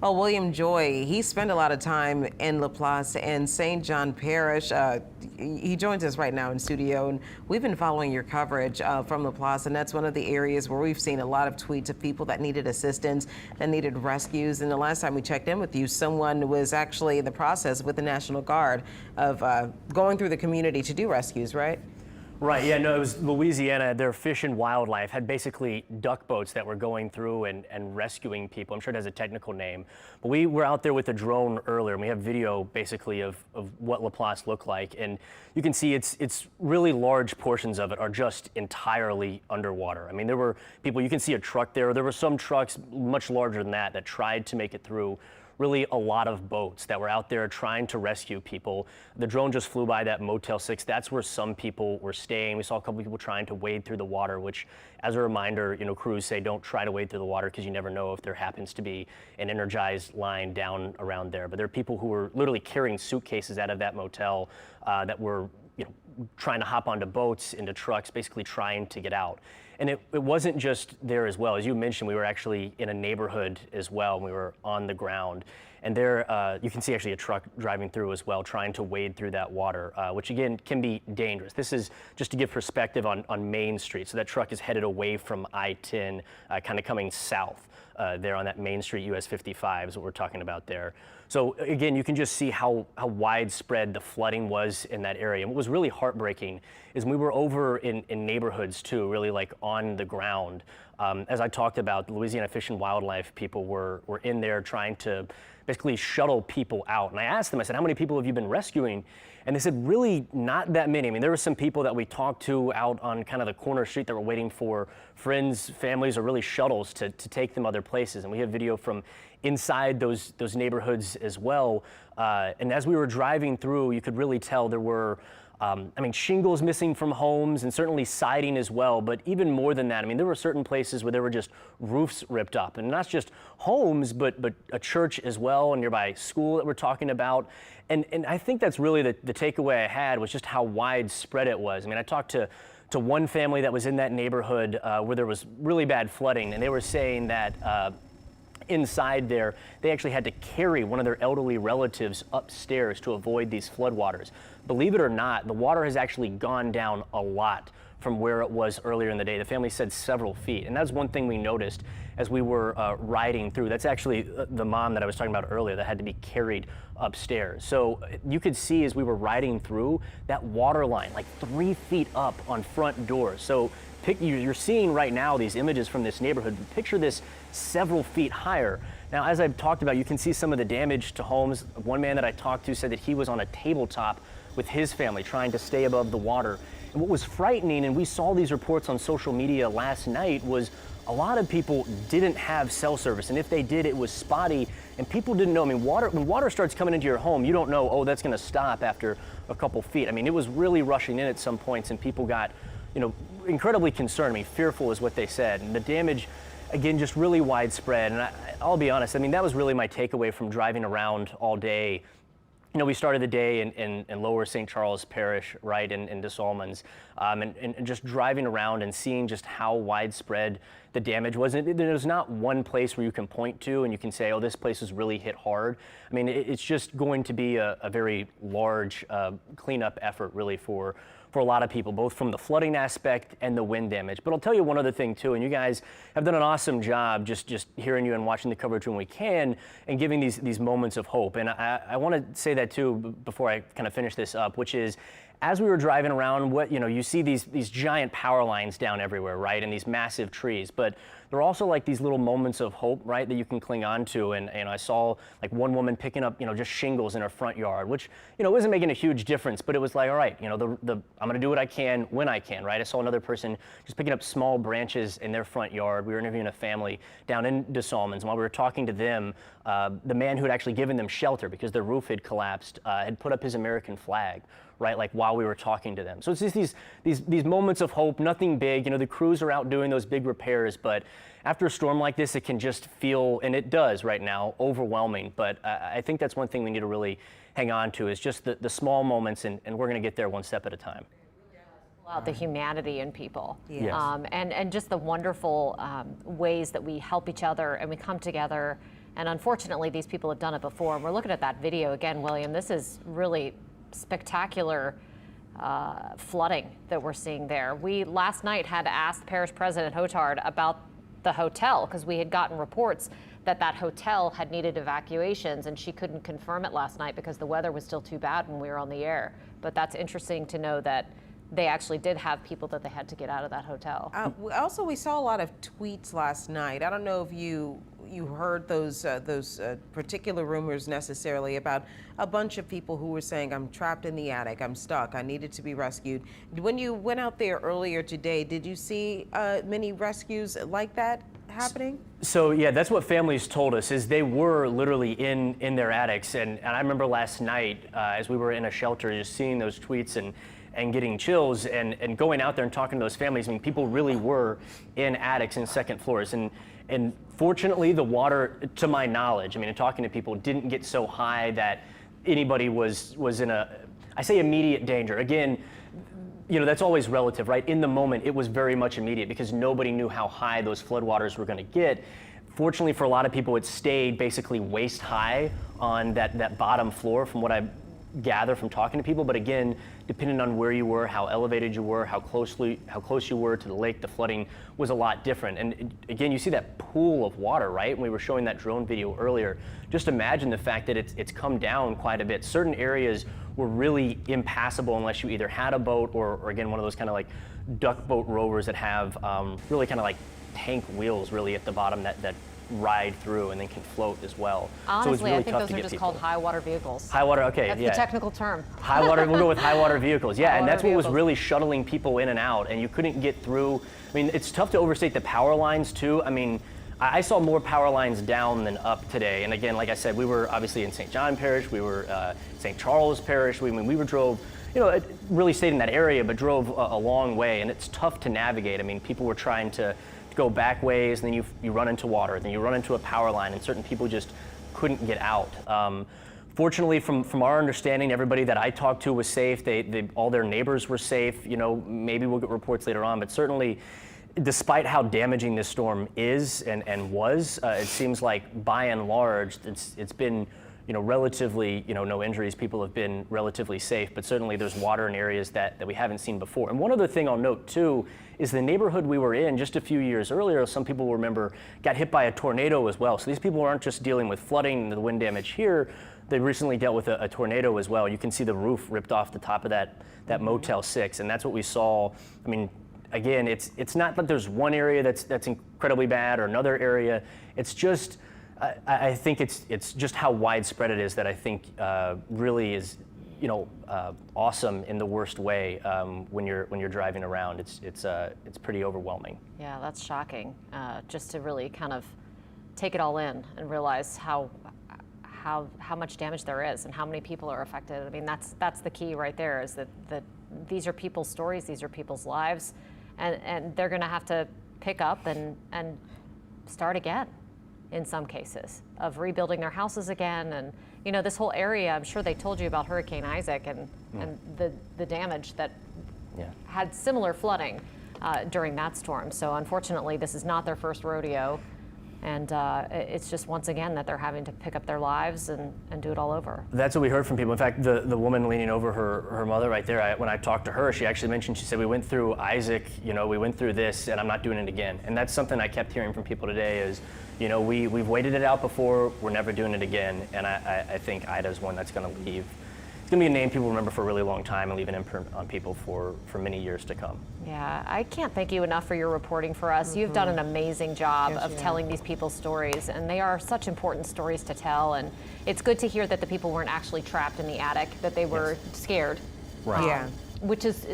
Well, William Joy, he spent a lot of time in Laplace and St. John Parish. He joins us right now in studio, and we've been following your coverage from Laplace, and that's one of the areas where we've seen a lot of tweets of people that needed assistance, that needed rescues. And the last time we checked in with you, someone was actually in the process with the National Guard of going through the community to do rescues, right? Right, yeah, no, it was Louisiana. Their Fish and Wildlife had basically duck boats that were going through and rescuing people. I'm sure it has a technical name. But we were out there with a drone earlier, and we have video basically of what Laplace looked like. And you can see it's really large portions of it are just entirely underwater. I mean, there were people, you can see a truck there. There were some trucks much larger than that tried to make it through. Really a lot of boats that were out there trying to rescue people. The drone just flew by that Motel 6. That's where some people were staying. We saw a couple people trying to wade through the water, which, as a reminder, you know, crews say don't try to wade through the water because you never know if there happens to be an energized line down around there. But there are people who were literally carrying suitcases out of that motel that were, you know, trying to hop onto boats, into trucks, basically trying to get out. And it wasn't just there as well. As you mentioned, we were actually in a neighborhood as well. We were on the ground. And there, you can see actually a truck driving through as well, trying to wade through that water, which again can be dangerous. This is just to give perspective on Main Street. So that truck is headed away from I-10, kind of coming south there on that Main Street, US 55 is what we're talking about there. So again, you can just see how widespread the flooding was in that area. And what was really heartbreaking is we were over in neighborhoods too, really like on the ground. As I talked about, the Louisiana Fish and Wildlife people were in there trying to basically shuttle people out. And I asked them, I said, how many people have you been rescuing? And they said, really not that many. I mean, there were some people that we talked to out on kind of the corner street that were waiting for friends, families, or really shuttles to take them other places. And we have video from inside those neighborhoods as well. And as we were driving through, you could really tell there were I mean, shingles missing from homes and certainly siding as well. But even more than that, I mean, there were certain places where there were just roofs ripped up, and not just homes, but a church as well, a nearby school that we're talking about. And I think that's really the takeaway I had, was just how widespread it was. I mean, I talked to one family that was in that neighborhood where there was really bad flooding, and they were saying that inside there, they actually had to carry one of their elderly relatives upstairs to avoid these floodwaters. Believe it or not, the water has actually gone down a lot from where it was earlier in the day. The family said several feet, and that's one thing we noticed as we were riding through. That's actually the mom that I was talking about earlier that had to be carried upstairs. So you could see as we were riding through, that water line like 3 feet up on front doors. So you're seeing right now these images from this neighborhood. Picture this several feet higher. Now, as I've talked about, you can see some of the damage to homes. One man that I talked to said that he was on a tabletop with his family trying to stay above the water. And what was frightening, and we saw these reports on social media last night, was a lot of people didn't have cell service. And if they did, it was spotty, and people didn't know. I mean, when water starts coming into your home, you don't know, oh, that's going to stop after a couple feet. I mean, it was really rushing in at some points, and people got, you know, incredibly concerned. I mean, fearful is what they said. And the damage, again, just really widespread. And I'll be honest, I mean, that was really my takeaway from driving around all day. You know, we started the day in Lower St. Charles Parish, right, in Des Allemands, and just driving around and seeing just how widespread the damage was. And there's not one place where you can point to and you can say, oh, this place was really hit hard. I mean, it's just going to be a very large cleanup effort, really, for a lot of people, both from the flooding aspect and the wind damage. But I'll tell you one other thing too, and you guys have done an awesome job just hearing you and watching the coverage when we can and giving these moments of hope. And I want to say that too before I kind of finish this up, which is, as we were driving around, you see these giant power lines down everywhere, right, and these massive trees, but there are also like these little moments of hope, right, that you can cling on to. And I saw like one woman picking up, just shingles in her front yard, which, wasn't making a huge difference, but it was like, all right, I'm going to do what I can when I can, right? I saw another person just picking up small branches in their front yard. We were interviewing a family down in Des Allemands, and while we were talking to them, the man who had actually given them shelter because their roof had collapsed had put up his American flag, right, like while we were talking to them. So it's just these moments of hope, nothing big. The crews are out doing those big repairs, but after a storm like this, it can just feel, and it does right now, overwhelming. But I think that's one thing we need to really hang on to, is just the small moments, and we're going to get there one step at a time. About the humanity in people, yes. And just the wonderful ways that we help each other and we come together And unfortunately, these people have done it before. And we're looking at that video again, William. This is really spectacular flooding that we're seeing there. We last night had asked Parish President Hotard about the hotel because we had gotten reports that that hotel had needed evacuations, and she couldn't confirm it last night because the weather was still too bad when we were on the air. But that's interesting to know that they actually did have people that they had to get out of that hotel. Also, we saw a lot of tweets last night. I don't know if you heard those particular rumors necessarily about a bunch of people who were saying, I'm trapped in the attic, I'm stuck, I needed to be rescued. When you went out there earlier today, did you see many rescues like that happening? So yeah, that's what families told us, is they were literally in their attics. And I remember last night as we were in a shelter, just seeing those tweets and getting chills and going out there and talking to those families. I mean, people really were in attics and second floors. And fortunately, the water, to my knowledge, I mean, in talking to people, didn't get so high that anybody was in I say immediate danger. Again, you know, that's always relative, right? In the moment, it was very much immediate because nobody knew how high those floodwaters were going to get. Fortunately, for a lot of people, it stayed basically waist high on that bottom floor from what I gather from talking to people. But again, depending on where you were, how elevated you were, how close you were to the lake, the flooding was a lot different. And again, you see that pool of water, right? When we were showing that drone video earlier, just imagine the fact that it's come down quite a bit. Certain areas were really impassable unless you either had a boat or again, one of those kind of like duck boat rowers that have really kind of like tank wheels really at the bottom that ride through and then can float as well. Honestly, so it's really I think tough those to are get just people. called high water vehicles. High water, okay, That's yeah. the technical term. High water, we'll go with high water vehicles. Yeah, High and that's water what was vehicles. really shuttling people in and out, and you couldn't get through. I mean, it's tough to overstate the power lines too. I mean, I saw more power lines down than up today. And again, like I said, we were obviously in St. John Parish, we were St. Charles Parish. We drove, you know, it really stayed in that area, but drove a long way, and it's tough to navigate. I mean, people were trying to go back ways, and then you run into water, then you run into a power line, and certain people just couldn't get out. Fortunately, from our understanding, everybody that I talked to was safe. All their neighbors were safe. You know, maybe we'll get reports later on, but certainly, despite how damaging this storm is and was, it seems like by and large, it's been, you know, relatively, you know, no injuries. People have been relatively safe, but certainly there's water in areas that we haven't seen before. And one other thing I'll note too is the neighborhood we were in just a few years earlier, some people will remember, got hit by a tornado as well. So these people aren't just dealing with flooding and the wind damage here, they recently dealt with a tornado as well. You can see the roof ripped off the top of that Motel 6, and that's what we saw. I mean, again, it's not that there's one area that's incredibly bad or another area. It's just, I think it's just how widespread it is that I think really is, you know, awesome in the worst way when you're driving around. It's pretty overwhelming. Yeah, that's shocking. Just to really kind of take it all in and realize how much damage there is and how many people are affected. I mean, that's the key right there, is that these are people's stories, these are people's lives, and they're going to have to pick up and start again in some cases, of rebuilding their houses again. And you know, this whole area, I'm sure they told you about Hurricane Isaac and the damage that had similar flooding during that storm. So unfortunately, this is not their first rodeo. And it's just, once again, that they're having to pick up their lives and do it all over. That's what we heard from people. In fact, the woman leaning over her mother right there, when I talked to her, she actually mentioned, she said, we went through Isaac, you know, we went through this, and I'm not doing it again. And that's something I kept hearing from people today is, you know, we've waited it out before, we're never doing it again. And I think Ida's one that's going to leave. It's going to be a name people remember for a really long time and leave an imprint on people for many years to come. Yeah, I can't thank you enough for your reporting for us. You've done an amazing job of telling these people's stories, and they are such important stories to tell. And it's good to hear that the people weren't actually trapped in the attic, that they were scared. Right. Yeah. Which is,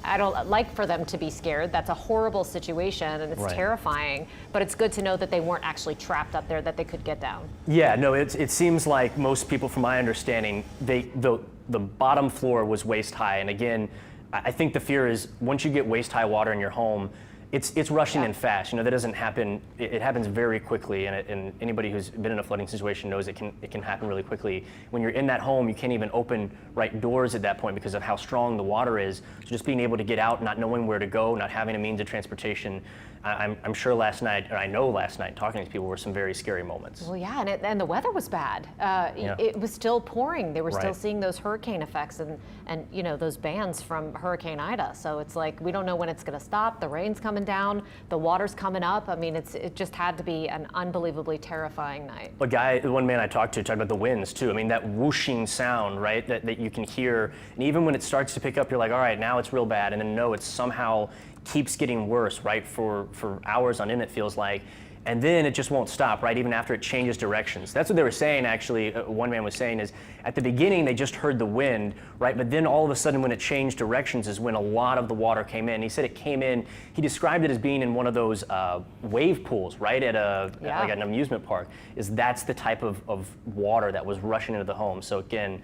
I don't like for them to be scared. That's a horrible situation, and it's terrifying. But it's good to know that they weren't actually trapped up there, that they could get down. Yeah, no, it seems like most people, from my understanding, the bottom floor was waist high. And again, I think the fear is once you get waist high water in your home, It's rushing Yeah. in fast. That doesn't happen. It happens very quickly, and anybody who's been in a flooding situation knows it can happen really quickly. When you're in that home, you can't even open right doors at that point because of how strong the water is. So just being able to get out, not knowing where to go, not having a means of transportation. I'm sure last night, or I know last night, talking to these people were some very scary moments. Well, yeah, and the weather was bad. Yeah. It was still pouring. They were still Right. seeing those hurricane effects and those bands from Hurricane Ida. So it's like we don't know when it's going to stop. The rain's coming down, the water's coming up. I mean, it just had to be an unbelievably terrifying night. The one man I talked about the winds too. I mean, that whooshing sound, right, that you can hear. And even when it starts to pick up, you're like, all right, now it's real bad. And then no, it somehow keeps getting worse, right, for hours on end, it feels like. And then it just won't stop, right, even after it changes directions. That's what they were saying, actually, one man was saying is, at the beginning they just heard the wind, right, but then all of a sudden when it changed directions is when a lot of the water came in. He said it came in, he described it as being in one of those wave pools, right, at like an amusement park. That's the type of water that was rushing into the home. So again,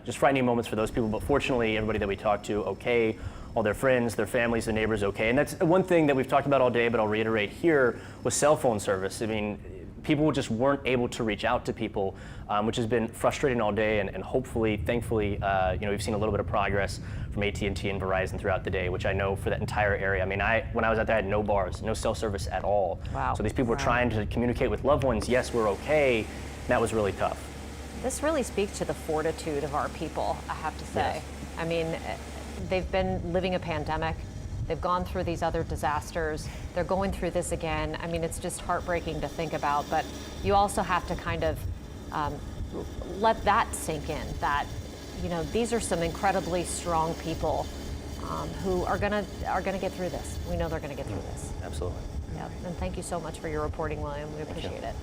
just frightening moments for those people, but fortunately everybody that we talked to, okay. All their friends, their families, their neighbors, okay. And that's one thing that we've talked about all day, but I'll reiterate here, was cell phone service. I mean, people just weren't able to reach out to people, which has been frustrating all day, and hopefully, thankfully, we've seen a little bit of progress from AT&T and Verizon throughout the day, which I know for that entire area. I mean, when I was out there, I had no bars, no cell service at all. Wow. So these people were trying to communicate with loved ones, yes, we're okay. That was really tough. This really speaks to the fortitude of our people, I have to say. Yes. I mean, they've been living a pandemic. They've gone through these other disasters. They're going through this again. I mean, it's just heartbreaking to think about, but you also have to kind of let that sink in, that, these are some incredibly strong people who are gonna get through this. We know they're gonna get through this. Absolutely. Yeah, and thank you so much for your reporting, William. We appreciate it.